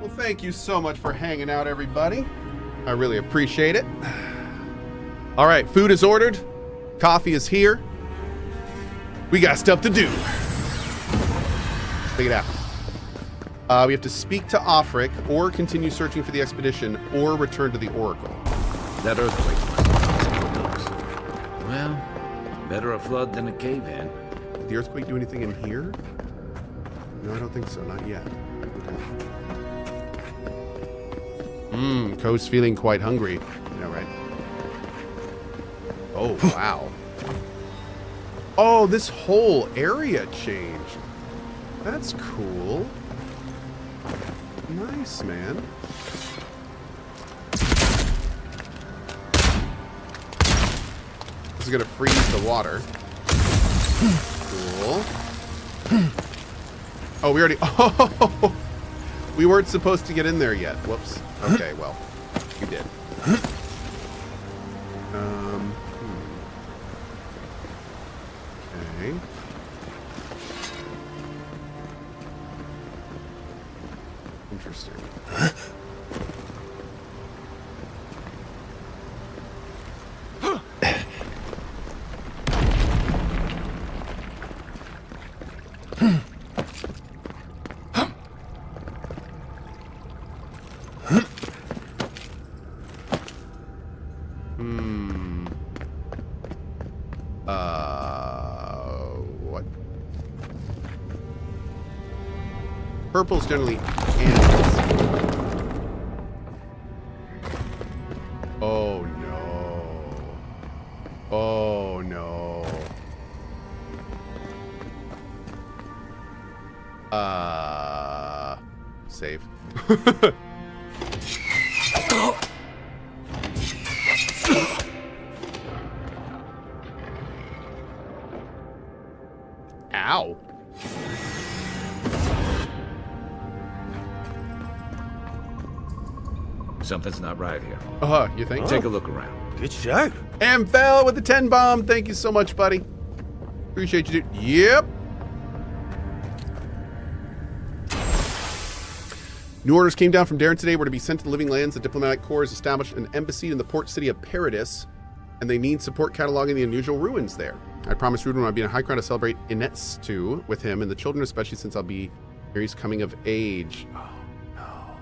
Well, thank you so much for hanging out, everybody. I really appreciate it. All right, food is ordered. Coffee is here. We got stuff to do. Check it out. We have to speak to Offric, or continue searching for the expedition, or return to the Oracle. That earthquake must have those. Well, better a flood than a cave-in. Did the earthquake do anything in here? No, I don't think so. Not yet. Cohh's feeling quite hungry. Yeah, right. Oh, wow. Oh, this whole area changed. That's cool. Nice, man. This is gonna freeze the water. Cool. Oh, we already... Oh! We weren't supposed to get in there yet. Whoops. Okay, well, we did. Okay. Interesting. What? Purple's generally animals. Oh no. Oh no. Save. Ow. Something's not right here. You think? Take a look around. Good show. Amphel with the 10 bomb. Thank you so much, buddy. Appreciate you, dude. Yep. New orders came down from Darren today. We're to be sent to the Living Lands. The diplomatic corps has established an embassy in the port city of Paradis, and they need support cataloging the unusual ruins there. I promised Rudin when I'd be in High Crown to celebrate Inetstu with him and the children, especially since I'll be here. He's coming of age. Oh, no.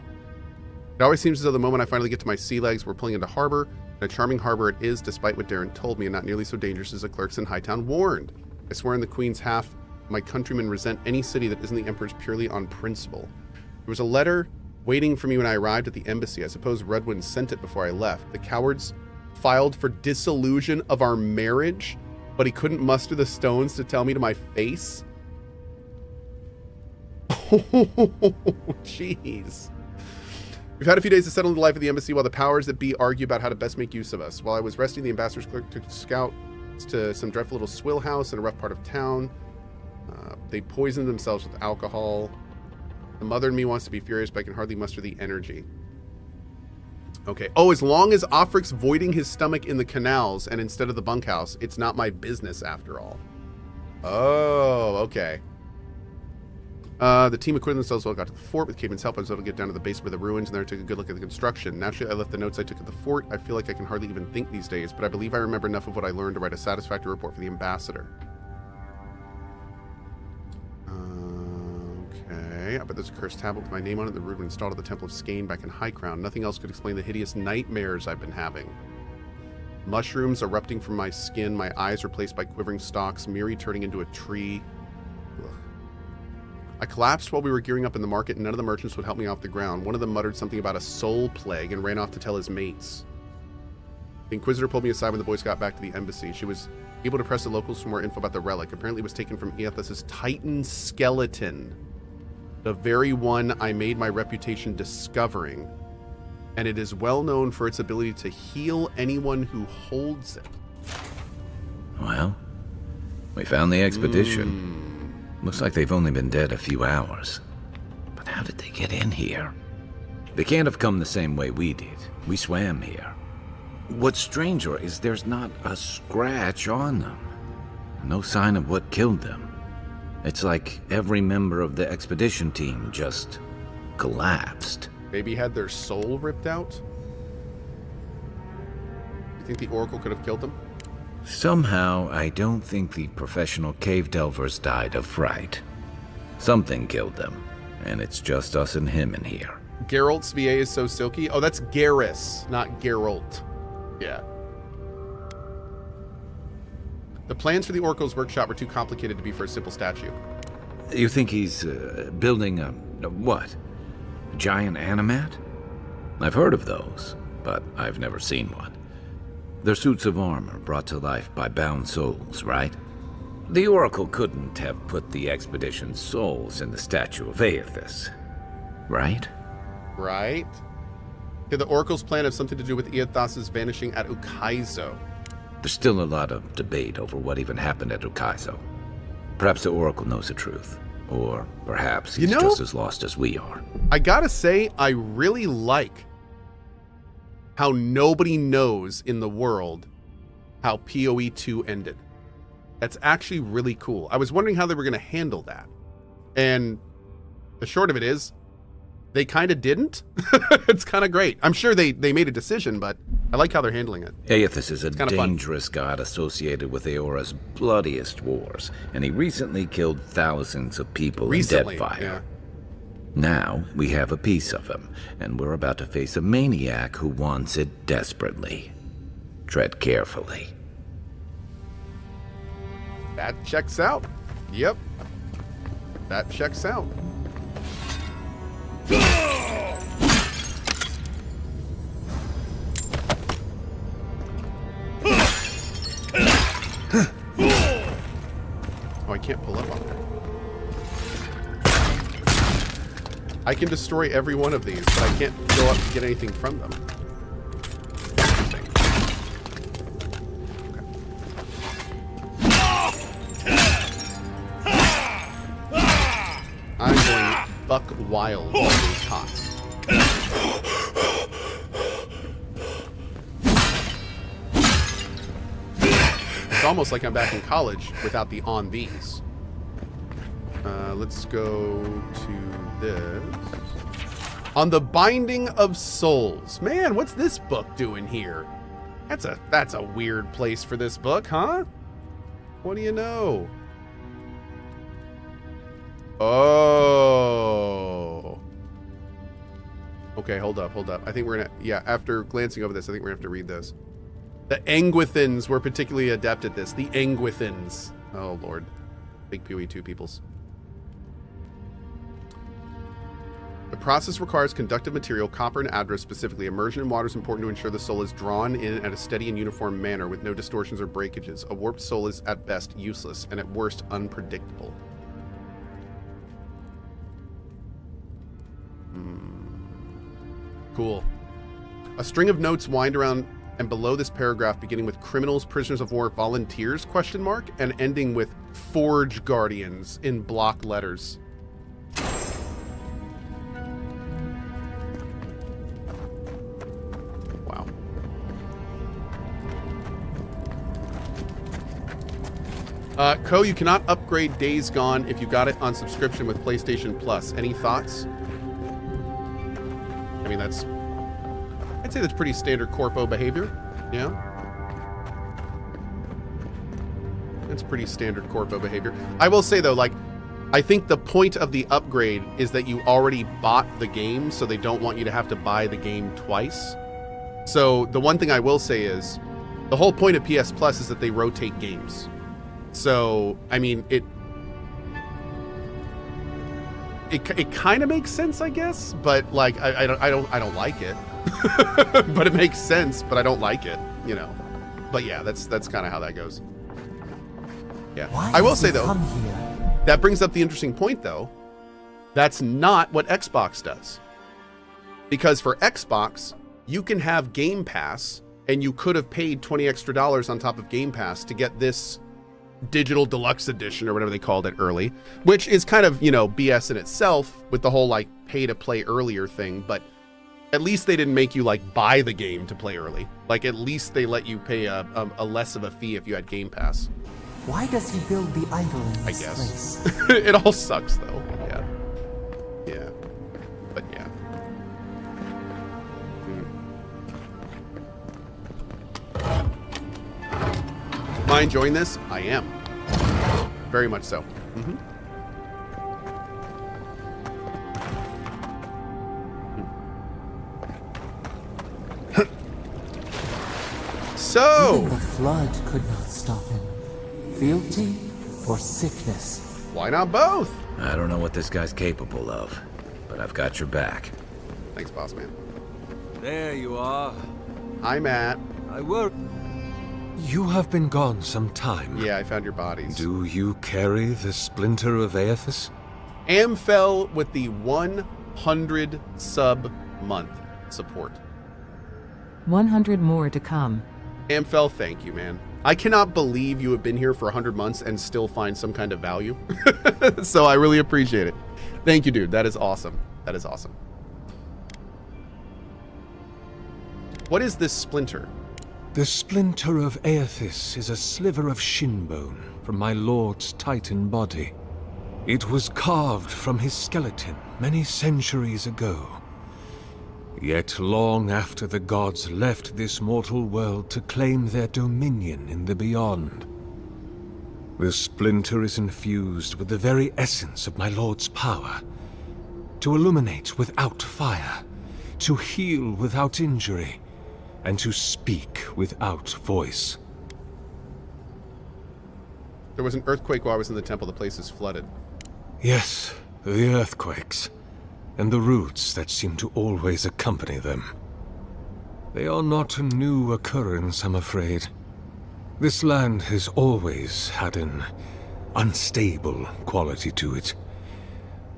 It always seems as though the moment I finally get to my sea legs, we're pulling into harbor. And a charming harbor it is, despite what Darren told me, and not nearly so dangerous as the clerks in Hightown warned. I swear in the Queen's half, my countrymen resent any city that isn't the Emperor's purely on principle. There was a letter waiting for me when I arrived at the embassy. I suppose Redwin sent it before I left. The cowards filed for dissolution of our marriage, but he couldn't muster the stones to tell me to my face. Oh, jeez. We've had a few days to settle into life at the embassy while the powers that be argue about how to best make use of us. While I was resting, the ambassador's clerk took scouts to some dreadful little swill house in a rough part of town. They poisoned themselves with alcohol. The mother in me wants to be furious, but I can hardly muster the energy. Okay. Oh, as long as Offric's voiding his stomach in the canals and instead of the bunkhouse, it's not my business after all. Oh, okay. The team acquitted themselves while I got to the fort. With Caitlin's help, I was able to get down to the basement of the ruins, and there I took a good look at the construction. Naturally, I left the notes I took at the fort. I feel like I can hardly even think these days, but I believe I remember enough of what I learned to write a satisfactory report for the ambassador. Okay, I bet there's a cursed tablet with my name on it that Rudin installed at the Temple of Skane back in High Crown. Nothing else could explain the hideous nightmares I've been having. Mushrooms erupting from my skin, my eyes replaced by quivering stalks, Miri turning into a tree. Ugh. I collapsed while we were gearing up in the market, and none of the merchants would help me off the ground. One of them muttered something about a soul plague and ran off to tell his mates. The Inquisitor pulled me aside when the boys got back to the embassy. She was able to press the locals for more info about the relic. Apparently it was taken from Eothas's Titan skeleton. The very one I made my reputation discovering. And it is well known for its ability to heal anyone who holds it. Well, we found the expedition. Looks like they've only been dead a few hours. But how did they get in here? They can't have come the same way we did. We swam here. What's stranger is there's not a scratch on them. No sign of what killed them. It's like every member of the expedition team just collapsed. Maybe had their soul ripped out? You think the Oracle could have killed them? Somehow, I don't think the professional cave delvers died of fright. Something killed them, and it's just us and him in here. Geralt's VA is so silky. Oh, that's Garrus, not Geralt. Yeah. The plans for the Oracle's workshop were too complicated to be for a simple statue. You think he's building a what? A giant animat? I've heard of those, but I've never seen one. They're suits of armor brought to life by bound souls, right? The Oracle couldn't have put the expedition's souls in the statue of Aethys, right? Right? Did the Oracle's plan have something to do with Aethys's vanishing at Ukaizo? There's still a lot of debate over what even happened at Ukaizo. Perhaps the Oracle knows the truth, or perhaps he's just as lost as we are. I gotta say, I really like how nobody knows in the world how PoE 2 ended. That's actually really cool. I was wondering how they were going to handle that. And the short of it is, they kind of didn't. It's kind of great. I'm sure they made a decision, but I like how they're handling it. Aethys is a dangerous god associated with Eora's bloodiest wars, and he recently killed thousands of people in Deadfire. Yeah. Now we have a piece of him, and we're about to face a maniac who wants it desperately. Tread carefully. That checks out. Yep. That checks out. Oh, I can't pull up on there. I can destroy every one of these, but I can't go up to get anything from them. Interesting. Okay. I'm going buck wild on these pots. It's almost like I'm back in college without the on these. Let's go to this. On the Binding of Souls. Man, what's this book doing here? That's a weird place for this book, huh? What do you know? Oh. Okay, hold up. I think we're gonna, after glancing over this, I think we're gonna have to read this. The Engwithans were particularly adept at this. The Engwithans. Oh, Lord. Big PoE 2 peoples. The process requires conductive material, copper and adra specifically. Immersion in water is important to ensure the soul is drawn in at a steady and uniform manner with no distortions or breakages. A warped soul is at best useless and at worst unpredictable. Cool. A string of notes wind around and below this paragraph, beginning with criminals, prisoners of war, volunteers, ? And ending with Forge Guardians in block letters. Wow. Cohh, you cannot upgrade Days Gone if you got it on subscription with PlayStation Plus. Any thoughts? I mean, I'd say that's pretty standard corpo behavior. Yeah. That's pretty standard corpo behavior. I will say though, like, I think the point of the upgrade is that you already bought the game, so they don't want you to have to buy the game twice. So the one thing I will say is the whole point of PS Plus is that they rotate games. So, I mean, it kind of makes sense, I guess, but like I don't like it. But it makes sense, but I don't like it, you know. But yeah, that's kind of how that goes. Yeah. I will say though, that brings up the interesting point though. That's not what Xbox does. Because for Xbox, you can have Game Pass, and you could have paid $20 extra on top of Game Pass to get this digital deluxe edition or whatever they called it early, which is kind of, you know, BS in itself with the whole like pay to play earlier thing, but at least they didn't make you like buy the game to play early. Like at least they let you pay a less of a fee if you had Game Pass. Why does he build the idol in this I guess. place? It all sucks though. Yeah. Yeah. But yeah. enjoying this? I am. Very much so. Mm-hmm. So, Even the flood could not stop him. Fealty or sickness? why not both? I don't know what this guy's capable of, but I've got your back. Thanks, boss man. There you are. Hi, Matt. You have been gone some time. Yeah, I found your bodies. Do you carry the splinter of Aethys? Amfell with the 100 sub month support. 100 more to come. Amfell, thank you, man. I cannot believe you have been here for 100 months and still find some kind of value. So I really appreciate it. Thank you, dude. That is awesome. That is awesome. What is this splinter? The splinter of Aethys is a sliver of shin bone from my lord's titan body. It was carved from his skeleton many centuries ago. Yet long after the gods left this mortal world to claim their dominion in the beyond, the splinter is infused with the very essence of my lord's power. To illuminate without fire, to heal without injury, and to speak without voice. There was an earthquake while I was in the temple. The place is flooded. Yes, the earthquakes, and the roots that seem to always accompany them. They are not a new occurrence, I'm afraid. This land has always had an unstable quality to it,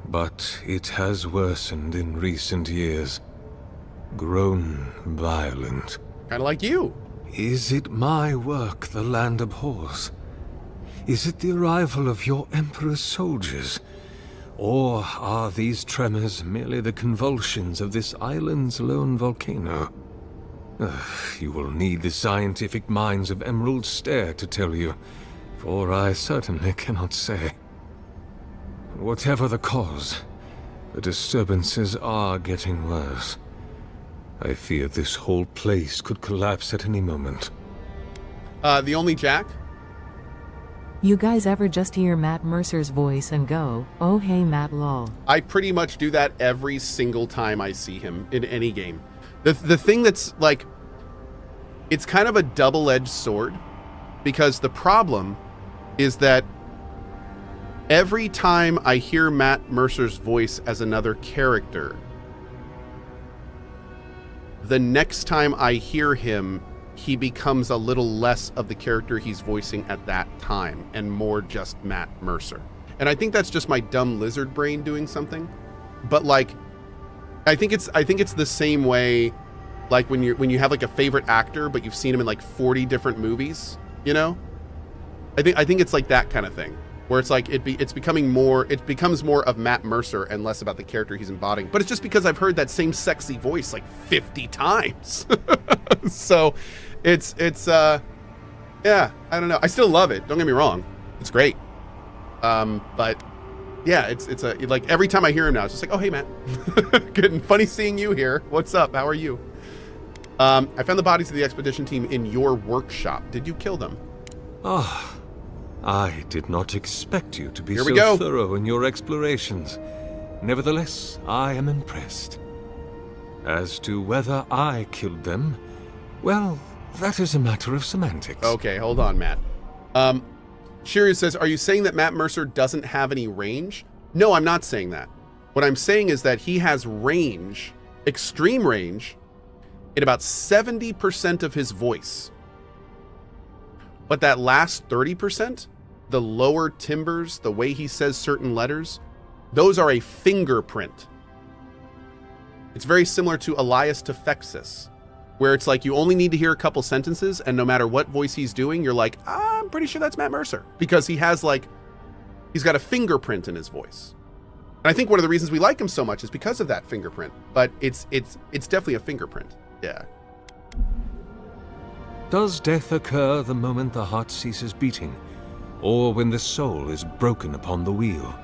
but it has worsened in recent years, grown violent. Kind of like you. Is it my work the land abhors? Is it the arrival of your Emperor's soldiers? Or are these tremors merely the convulsions of this island's lone volcano? You will need the scientific minds of Emerald Stair to tell you, for I certainly cannot say. Whatever the cause, the disturbances are getting worse. I fear this whole place could collapse at any moment. The only Jack? You guys ever just hear Matt Mercer's voice and go, oh hey Matt lol? I pretty much do that every single time I see him in any game. The thing that's like, it's kind of a double-edged sword, because the problem is that every time I hear Matt Mercer's voice as another character, the next time I hear him, he becomes a little less of the character he's voicing at that time and more just Matt Mercer. And I think that's just my dumb lizard brain doing something. But like, I think it's the same way, like when you have like a favorite actor, but you've seen him in like 40 different movies, you know? I think it's like that kind of thing, where it's like it becomes more of Matt Mercer and less about the character he's embodying. But it's just because I've heard that same sexy voice like 50 times. So it's yeah, I don't know. I still love it. Don't get me wrong. It's great. But yeah, it's like every time I hear him now, it's just like, oh, hey, Matt. Good and funny seeing you here. What's up? How are you? I found the bodies of the expedition team in your workshop. Did you kill them? Ah, I did not expect you to be Here we so go. thorough in your explorations. Nevertheless, I am impressed. As to whether I killed them, well, that is a matter of semantics. Okay, hold on, Matt. Shiryu says, are you saying that Matt Mercer doesn't have any range? No, I'm not saying that. What I'm saying is that he has range, extreme range, in about 70% of his voice. But that last 30%, the lower timbers, the way he says certain letters, those are a fingerprint. It's very similar to Elias Tefexis, where it's like you only need to hear a couple sentences, and no matter what voice he's doing, you're like, I'm pretty sure that's Matt Mercer, because he's got a fingerprint in his voice. And I think one of the reasons we like him so much is because of that fingerprint. But it's definitely a fingerprint. Yeah. Does death occur the moment the heart ceases beating, or when the soul is broken upon the wheel?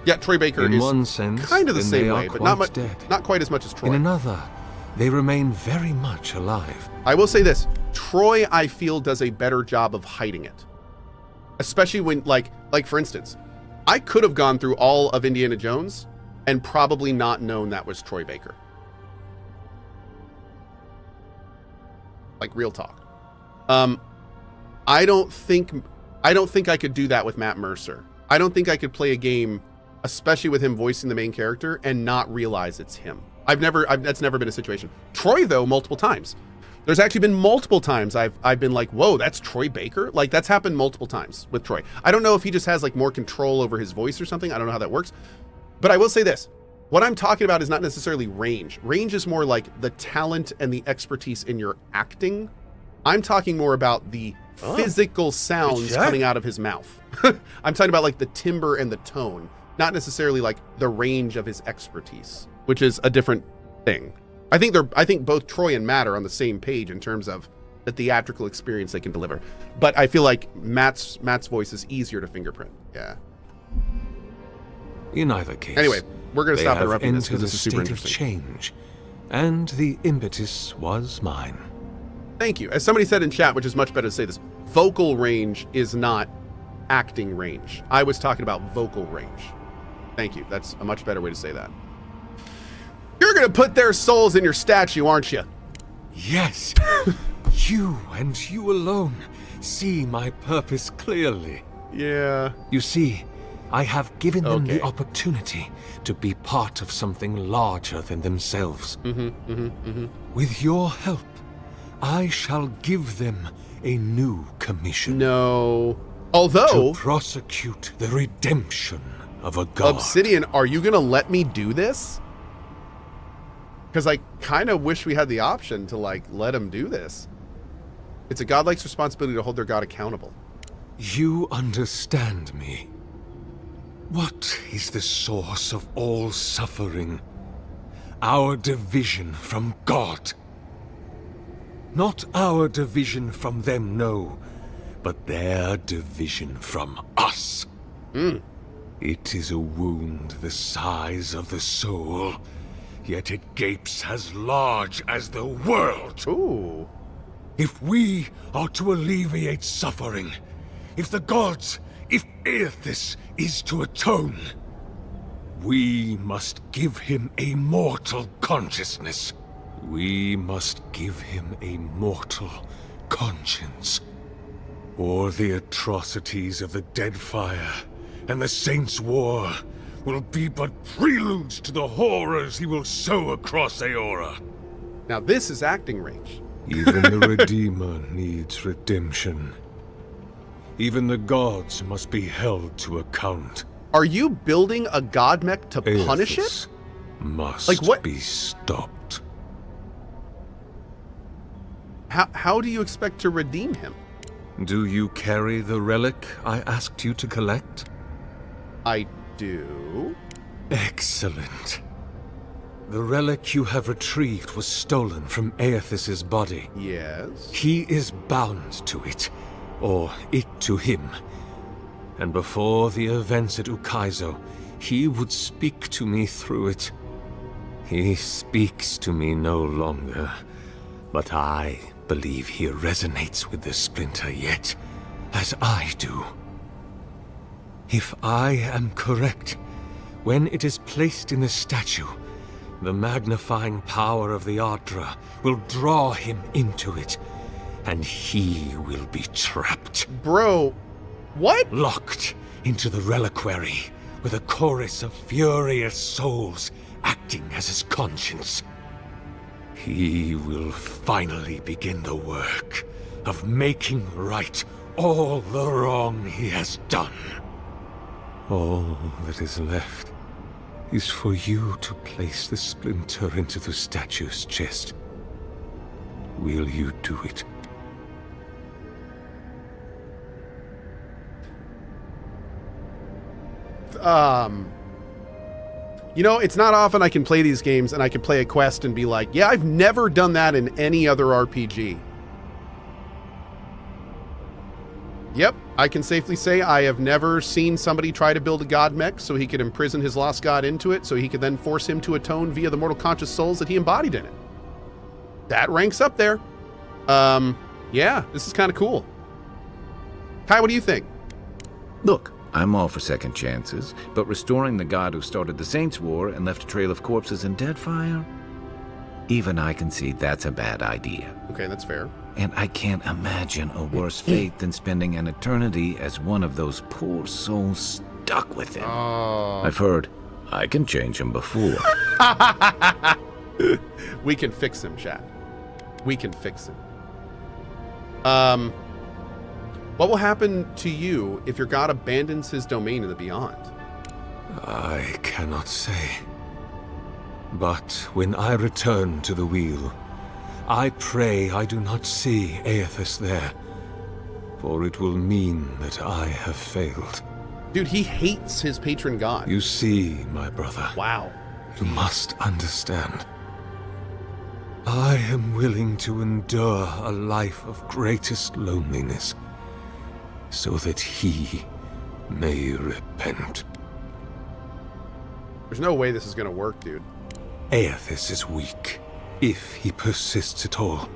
Yeah, Troy Baker in is one sense, kind of the then same they way, are but quite dead. not quite as much as Troy. In another, they remain very much alive. I will say this, Troy, I feel, does a better job of hiding it. Especially when, like for instance, I could have gone through all of Indiana Jones and probably not known that was Troy Baker. Like, real talk. I don't think I could do that with Matt Mercer. I don't think I could play a game, especially with him voicing the main character, and not realize it's him. That's never been a situation. Troy, though, multiple times. There's actually been multiple times I've been like, whoa, that's Troy Baker? Like, that's happened multiple times with Troy. I don't know if he just has like more control over his voice or something. I don't know how that works. But I will say this. What I'm talking about is not necessarily range. Range is more like the talent and the expertise in your acting. I'm talking more about the physical sounds coming out of his mouth. I'm talking about like the timbre and the tone, not necessarily like the range of his expertise, which is a different thing. I think both Troy and Matt are on the same page in terms of the theatrical experience they can deliver. But I feel like Matt's voice is easier to fingerprint. Yeah. In either case, anyway, we're going to stop interrupting this because this is super interesting. Change, and the impetus was mine. Thank you. As somebody said in chat, which is much better to say this, vocal range is not acting range. I was talking about vocal range. Thank you. That's a much better way to say that. You're going to put their souls in your statue, aren't you? Yes. You and you alone see my purpose clearly. Yeah. You see, I have given them the opportunity to be part of something larger than themselves. With your help, I shall give them a new commission. No. Although... to prosecute the redemption of a god. Obsidian, are you going to let me do this? Because I kind of wish we had the option to, like, let him do this. It's a godlike's responsibility to hold their god accountable. You understand me. What is the source of all suffering? Our division from God. Not our division from them, no, but their division from us. It is a wound the size of the soul, yet it gapes as large as the world. Ooh. If we are to alleviate suffering, if the gods, if Aethys is to atone, we must give him a mortal consciousness. We must give him a mortal conscience. Or the atrocities of the Deadfire and the Saints' War will be but preludes to the horrors he will sow across Aora. Now this is acting range. Even the Redeemer needs redemption. Even the gods must be held to account. Are you building a god mech to punish it? Must like what? Be stopped. How do you expect to redeem him? Do you carry the relic I asked you to collect? I do. Excellent. The relic you have retrieved was stolen from Aethys' body. Yes. He is bound to it, or it to him. And before the events at Ukaizo, he would speak to me through it. He speaks to me no longer, but I believe he resonates with the splinter yet, as I do. If I am correct, when it is placed in the statue, the magnifying power of the Ardra will draw him into it, and he will be trapped. Bro, what? Locked into the reliquary with a chorus of furious souls acting as his conscience. He will finally begin the work of making right all the wrong he has done. All that is left is for you to place the splinter into the statue's chest. Will you do it? You know, it's not often I can play these games and I can play a quest and be like, yeah, I've never done that in any other RPG. Yep, I can safely say I have never seen somebody try to build a god mech so he could imprison his lost god into it so he could then force him to atone via the mortal conscious souls that he embodied in it. That ranks up there. Yeah, this is kind of cool. Kai, what do you think? Look, I'm all for second chances, but restoring the god who started the Saints' War and left a trail of corpses and Deadfire? Even I can see that's a bad idea. Okay, that's fair. And I can't imagine a worse fate than spending an eternity as one of those poor souls stuck with him. Oh. I've heard I can change him before. We can fix him, chat. We can fix him. What will happen to you if your god abandons his domain in the beyond? I cannot say. But when I return to the wheel, I pray I do not see Aethys there, for it will mean that I have failed. Dude, he hates his patron god. You see, my brother. Wow. You must understand. I am willing to endure a life of greatest loneliness, so that he may repent. There's no way this is gonna work, dude. Aethys is weak, if he persists at all.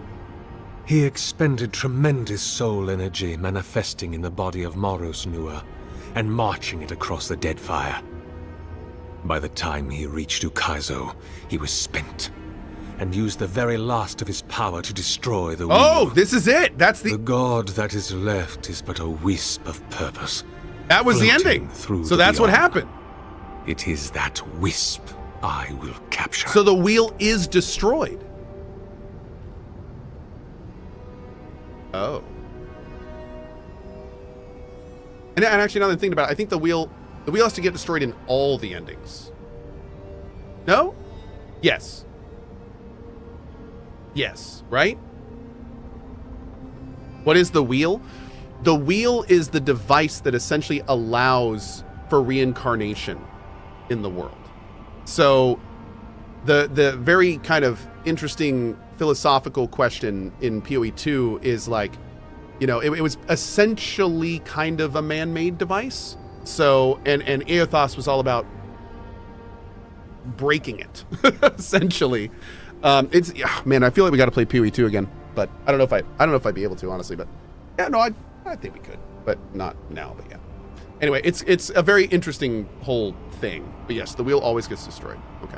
He expended tremendous soul energy manifesting in the body of Moros Nua and marching it across the Deadfire. By the time he reached Ukaizo, he was spent, and used the very last of his power to destroy the Oh, wheel. this is it! That's The the... god that is left is but a wisp of purpose. That was the floating ending. through So the that's what beyond. happened. It is that wisp I will capture. So the wheel is destroyed. Oh. And actually, now that I'm thinking about it, I think the wheel has to get destroyed in all the endings. No? Yes. Yes, right? What is the wheel? The wheel is the device that essentially allows for reincarnation in the world. So the very kind of interesting philosophical question in PoE 2 is like, you know, it was essentially kind of a man-made device. So, and Aethys was all about breaking it, essentially. Man, I feel like we got to play PoE 2 again, but I don't know if I'd be able to, honestly, but yeah, no, I think we could, but not now, but yeah. Anyway, it's a very interesting whole thing. But yes, the wheel always gets destroyed. Okay.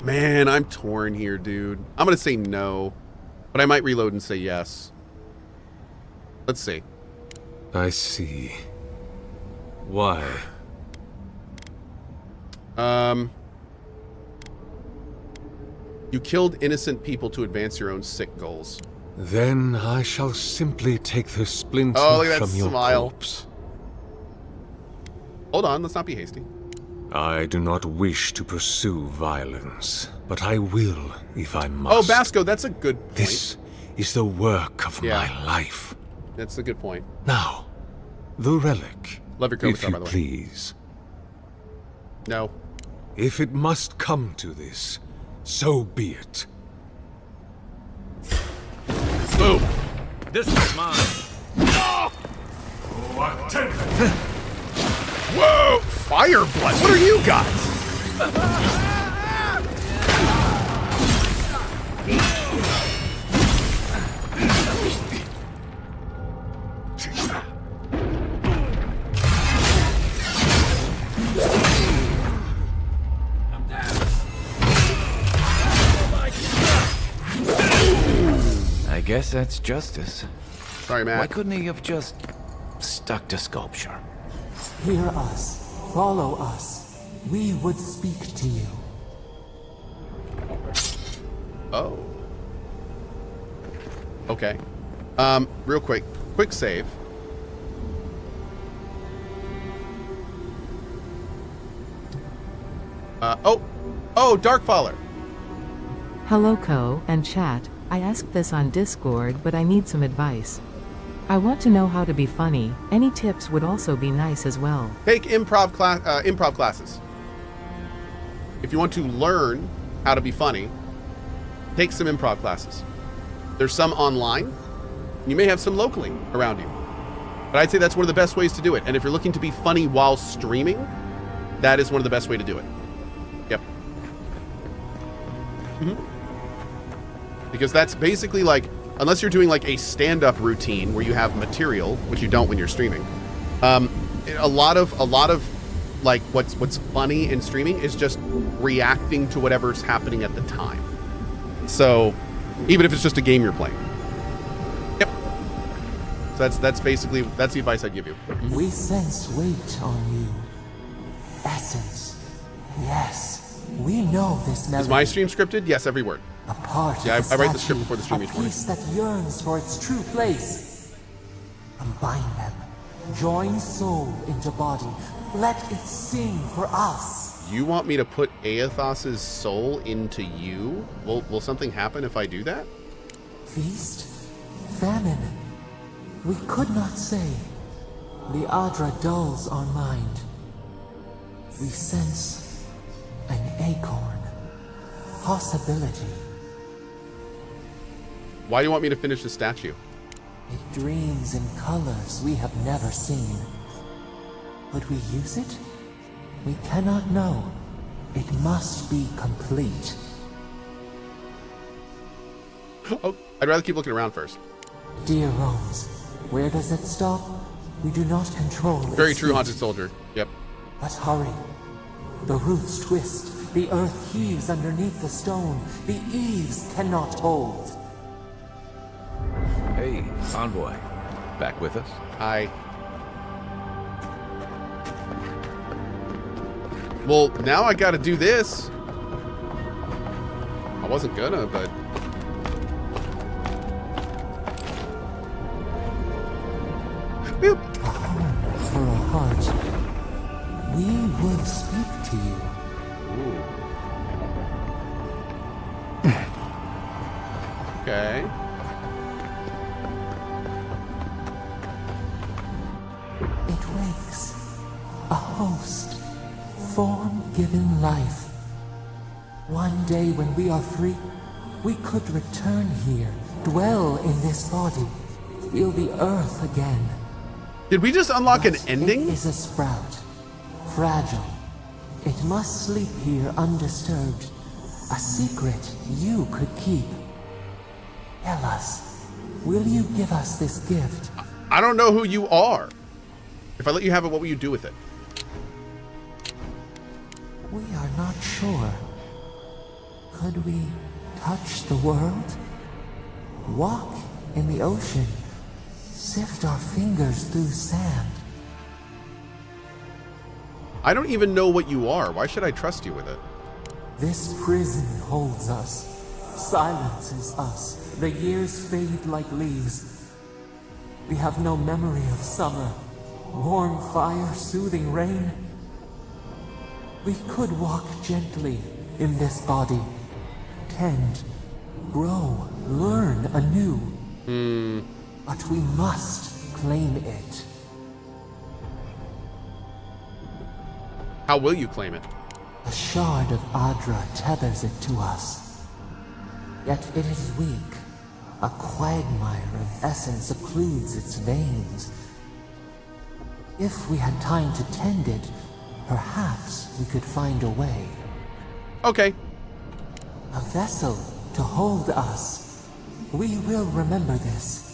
Man, I'm torn here, dude. I'm going to say no, but I might reload and say yes. Let's see. I see. Why? You killed innocent people to advance your own sick goals. Then I shall simply take the splinter Oh, look at that from your smile. corpse. Hold on, let's not be hasty. I do not wish to pursue violence, but I will if I must. Oh, Basco, that's a good point. This is the work of Yeah. my life. That's a good point. Now, the relic. Love your if Kovatar, you by the way. please. No. If it must come to this, so be it. Boom. This is mine. Whoa! Fire blood. What are you guys? I guess that's justice. Sorry, Why Matt. couldn't he have just stuck to sculpture? Hear us. Follow us. We would speak to you. Oh. Okay. Real quick. Quick save. Oh, Darkfaller. Hello, Cohh and chat. I asked this on Discord, but I need some advice. I want to know how to be funny. Any tips would also be nice as well. Take improv classes. If you want to learn how to be funny, take some improv classes. There's some online. You may have some locally around you. But I'd say that's one of the best ways to do it. And if you're looking to be funny while streaming, that is one of the best way to do it. Yep. Because that's basically like, unless you're doing like a stand-up routine where you have material, which you don't when you're streaming, A lot of like what's funny in streaming is just reacting to whatever's happening at the time. So even if it's just a game you're playing. Yep. So that's basically the advice I'd give you. We sense weight on you. Essence. Yes. We know this melody. Is my stream scripted? Yes, every word. A part Yeah, of I write the statue, script before the stream a each morning. piece that yearns for its true place. Combine them. Join soul into body. Let it sing for us. You want me to put Aethos's soul into you? Will something happen if I do that? Feast? Famine? We could not say. The Adra dulls our mind. We sense an acorn. Possibility. Why do you want me to finish the statue? It dreams in colors we have never seen. Would we use it? We cannot know. It must be complete. Oh, I'd rather keep looking around first. Dear Rome's, where does it stop? We do not control Very its true, feet. Haunted Soldier. Yep. But hurry. The roots twist. The earth heaves underneath the stone. The eaves cannot hold. Hey, Envoy. Back with us? Well, now I gotta do this. I wasn't gonna, but... Boop. A home for a heart. We will speak to you. Okay. It wakes. A host. Form given life. One day when we are free, we could return here, dwell in this body, feel the earth again. Did we just unlock an But ending? It is a sprout. Fragile. It must sleep here undisturbed. A secret you could keep. Tell us, will you give us this gift? I don't know who you are. If I let you have it, what will you do with it? We are not sure. Could we touch the world? Walk in the ocean? Sift our fingers through sand? I don't even know what you are. Why should I trust you with it? This prison holds us, silences us. The years fade like leaves. We have no memory of summer, warm fire, soothing rain. We could walk gently in this body, tend, grow, learn anew. But we must claim it. How will you claim it? A shard of Adra tethers it to us. Yet it is weak. A quagmire of essence occludes its veins. If we had time to tend it, perhaps we could find a way. Okay. A vessel to hold us. We will remember this.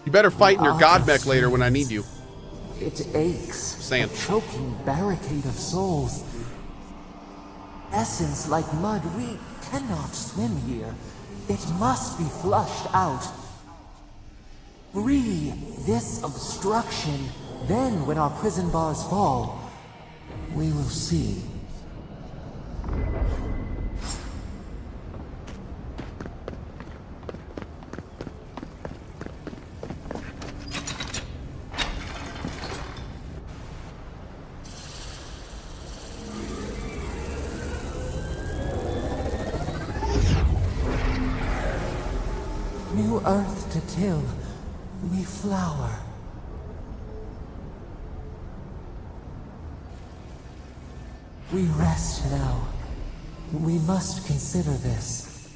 You better fight in your The god Adra mech later when I need sings. you. It aches. Saying. A choking barricade of souls. Essence like mud, we cannot swim here. It must be flushed out. Free this obstruction. Then, when our prison bars fall, we will see. New earth to till, we flower. We rest now. We must consider this.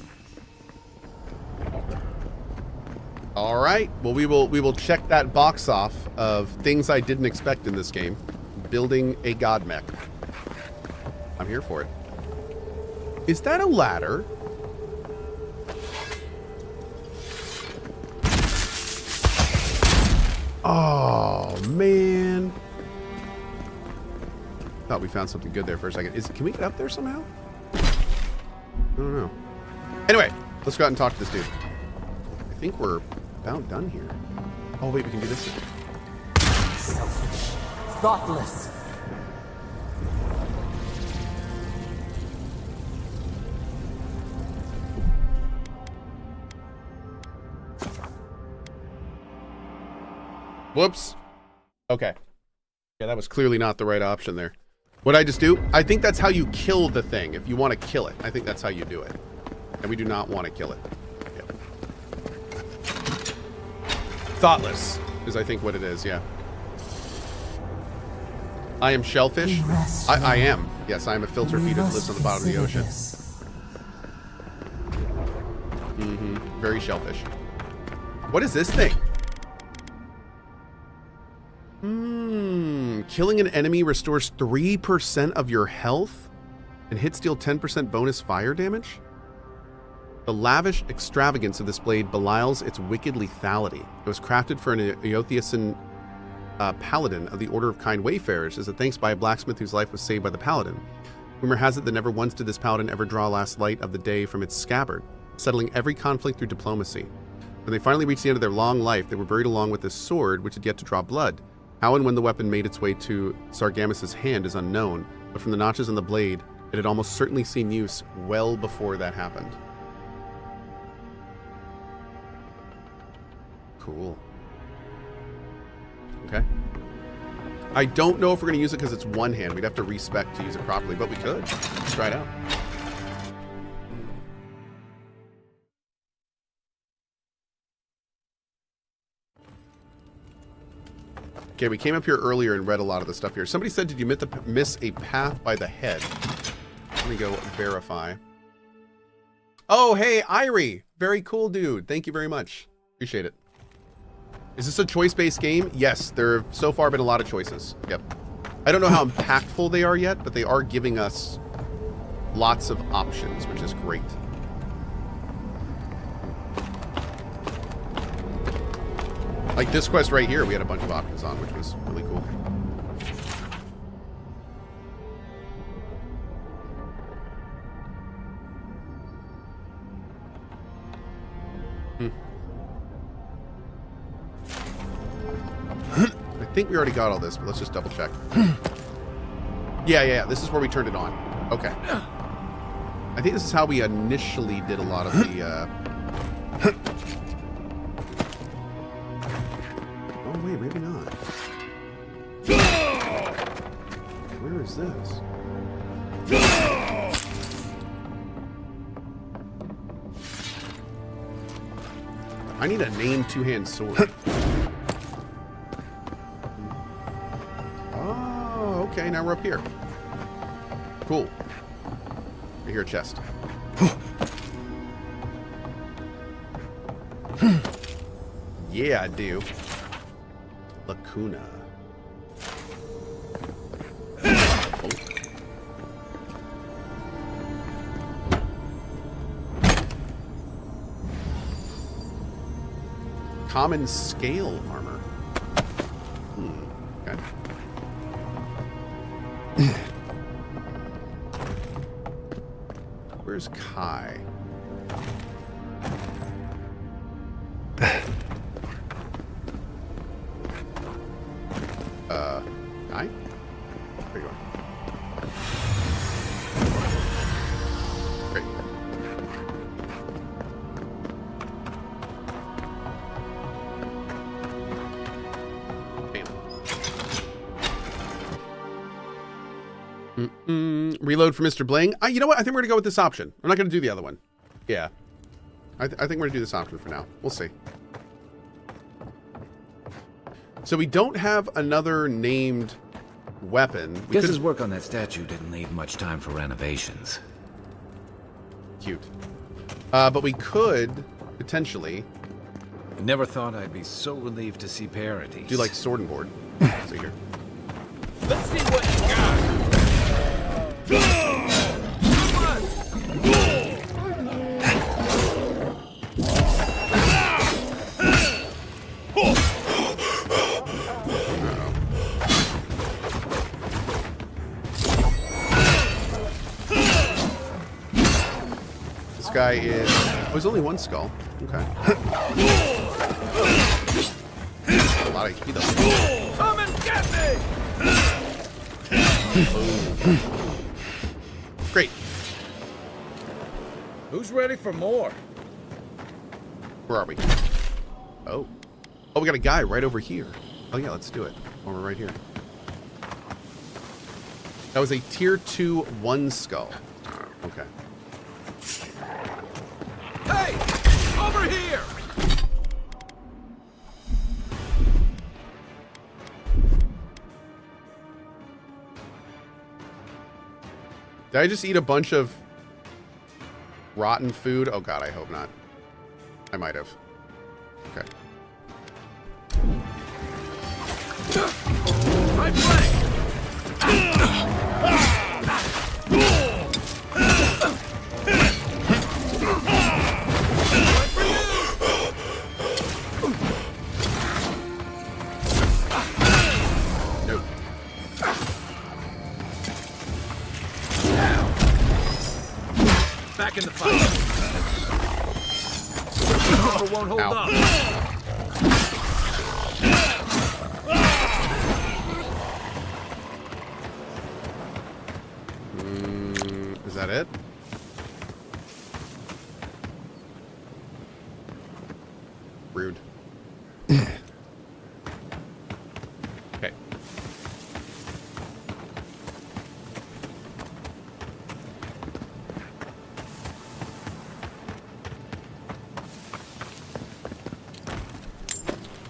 All right. Well, we will check that box off of things I didn't expect in this game. Building a god mech. I'm here for it. Is that a ladder? Oh, man. Thought we found something good there for a second. Can we get up there somehow? I don't know. Anyway, let's go out and talk to this dude. I think we're about done here. Oh wait, we can do this. Selfish. Thoughtless. Whoops. Okay. Yeah, that was clearly not the right option there. What'd I just do? I think that's how you kill the thing, if you want to kill it. I think that's how you do it. And we do not want to kill it. Yep. Thoughtless is, I think, what it is, yeah. I am shellfish. I am. Yes, I am a filter feeder that lives on the bottom of the ocean. Mm-hmm. Very shellfish. What is this thing? Killing an enemy restores 3% of your health and hits deal 10% bonus fire damage? The lavish extravagance of this blade belies its wicked lethality. It was crafted for an Eothiosan paladin of the Order of Kind Wayfarers as a thanks by a blacksmith whose life was saved by the paladin. Rumor has it that never once did this paladin ever draw last light of the day from its scabbard, settling every conflict through diplomacy. When they finally reached the end of their long life, they were buried along with this sword, which had yet to draw blood. How and when the weapon made its way to Sargamis' hand is unknown, but from the notches on the blade, it had almost certainly seen use well before that happened. Cool. Okay. I don't know if we're going to use it because it's one hand. We'd have to respec to use it properly, but we could. Let's try it out. Okay, we came up here earlier and read a lot of the stuff here. Somebody said, did you miss a path by the head? Let me go verify. Oh, hey, Irie. Very cool, dude. Thank you very much. Appreciate it. Is this a choice-based game? Yes, there have so far been a lot of choices. Yep. I don't know how impactful they are yet, but they are giving us lots of options, which is great. Like this quest right here, we had a bunch of options on, which was really cool. I think we already got all this, but let's just double check. Yeah, this is where we turned it on. Okay. I think this is how we initially did a lot of the... Oh, wait, maybe not. Where is this? I need a named two-hand sword. Oh, okay, now we're up here. Cool. I hear a chest. Yeah, I do. Lacuna. Oh. Common scale armor. Okay. Where's Kai? Kai? There you are. Great. Bam. Reload for Mr. Bling. You know what? I think we're gonna go with this option. I'm not gonna do the other one. Yeah. I think we're gonna do this option for now. We'll see. So we don't have another named weapon. Guess his work on that statue didn't leave much time for renovations. Cute. But we could potentially... I never thought I'd be so relieved to see parodies. do like sword and board. See here. Let's see what you got. guy is... Oh, there's only one skull. Okay. A lot of HP though. Come and get me! Great. Who's ready for more? Where are we? Oh. Oh, we got a guy right over here. Oh yeah, let's do it. Oh, we're right here. That was a tier 2 1 skull. Okay. Hey! Over here! Did I just eat a bunch of rotten food? Oh god, I hope not. I might have. Okay. Right flank! Nope. Back in the fight. Cover won't hold Ow. up. Is that it? Rude. Okay.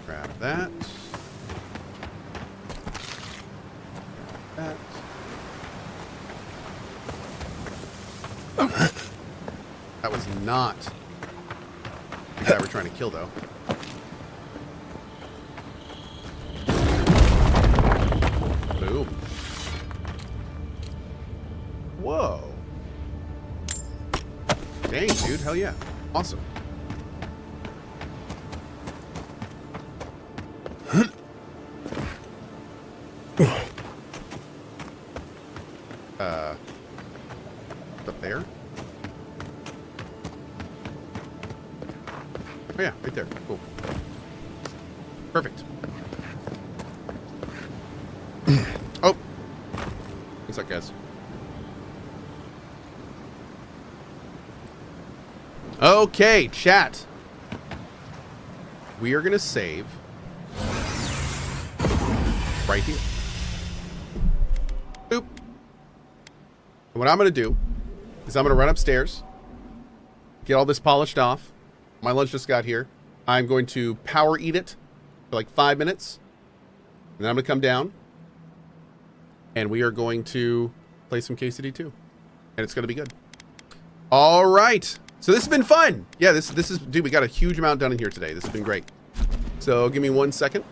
Grab that. That. That was not the guy we're trying to kill, though. Boom. Whoa. Dang, dude. Hell yeah. Awesome. Up there? Oh yeah, right there. Cool. Perfect. Oh! What's up, guys? Okay, chat. We are gonna save right here. Boop. And what I'm gonna do is I'm gonna run upstairs, get all this polished off. My lunch just got here. I'm going to power eat it for like 5 minutes. And then I'm going to come down. And we are going to play some KCD2. And it's going to be good. All right. So this has been fun. Yeah, this is... Dude, we got a huge amount done in here today. This has been great. So give me 1 second.